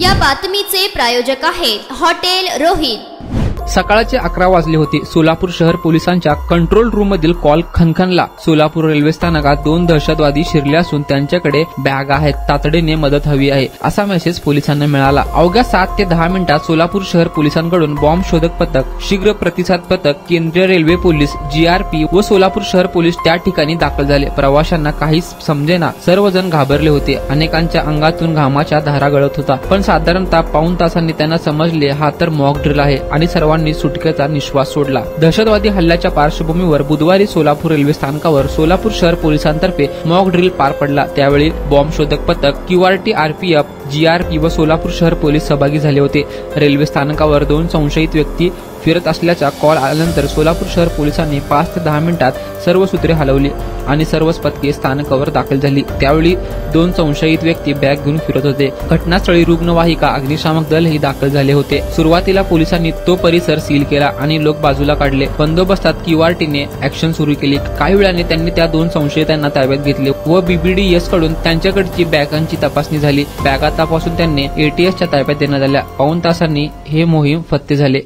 या बातमीचे प्रायोजक आहेत हॉटेल रोहित। सकाळचे 11 वाजले होते। सोलापूर शहर पोलिसांच्या कंट्रोल रूम मधील कॉल खनखनला। सोलापूर रेल्वे स्थानकात 2 दहशतवादी शिरले असून त्यांच्याकडे बॅग आहेत, तातडीने मदत हवी आहे असा मेसेज पोलिसांना मिळाला। अवघ्या 7 ते 10 मिनिटात सोलापूर शहर पोलिसांकडून बॉम्ब शोधक पथक, शीघ्र प्रतिसाद पथक, केंद्रीय रेल्वे पोलीस, GRP व सोलापूर शहर पोलीस त्या ठिकाणी दाखल झाले। प्रवाशांना काहीच समजेना, सर्वजण घाबरले होते। अनेकांच्या अंगातून घामाच्या धारा गळत होता, पण साधारणतः पाऊण तासांनी त्यांना समजले हा तर मॉक ड्रिल आहे आणि सर्वांनी सुटकेचा निश्वास सोडला। दहशतवादी हल्ल्याच्या पार्श्वभूमीवर बुधवारी सोलापूर रेल्वे स्थानकावर सोलापूर शहर पोलिसांतर्फे मॉक ड्रिल पार पडला। त्यावेळी बॉम्ब शोधक पथक, QRT, RPF, GRP व सोलापूर शहर पोलीस सहभागी झाले होते। रेल्वे स्थानकावर 2 संशयित व्यक्ती फिरत असल्याचा कॉल आल्यानंतर सोलापूर शहर पोलिसांनी 5 ते 10 मिनिटात सर्व सूत्रे हलवली आणि सर्वच पथके स्थानकावर दाखल झाली। त्यावेळी 2 संशयित व्यक्ती बॅग घेऊन फिरत होते। घटनास्थळी रुग्णवाहिका, अग्निशामक दलही दाखल झाले होते। सुरुवातीला पोलिसांनी तो परिसर सील केला आणि लोक बाजूला काढले। बंदोबस्तात QRTने ऍक्शन सुरू केली। काही वेळाने त्यांनी त्या 2 संशयितांना ताब्यात घेतले व BBDS कडून त्यांच्याकडची बॅगांची तपासणी झाली। बॅगा तपासून त्यांनी ATSच्या ताब्यात देण्यात आल्या। पाऊण तासांनी हे मोहीम फत्ते झाले।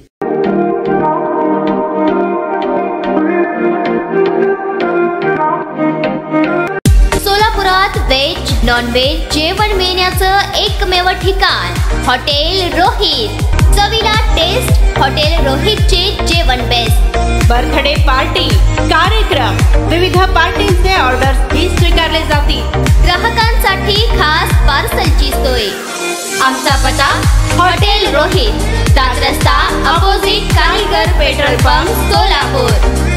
सोलापुरात व्हेज नॉन व्हेज जेवण मिळण्याचं एकमेव ठिकाण हॉटेल रोहित। चवीला टेस्ट, हॉटेल रोहितचे जेवण बेस्ट। बर्थडे पार्टी, कार्यक्रम, विविध पार्टींचे ऑर्डर्स ही स्वीकारले जातील। ग्राहकांसाठी खास पार्सलची सोय। आमचा पत्ता हॉटेल रोहित, 7 रस्ता अपोजिट कारीगर पेट्रोल पंप, सोलापूर।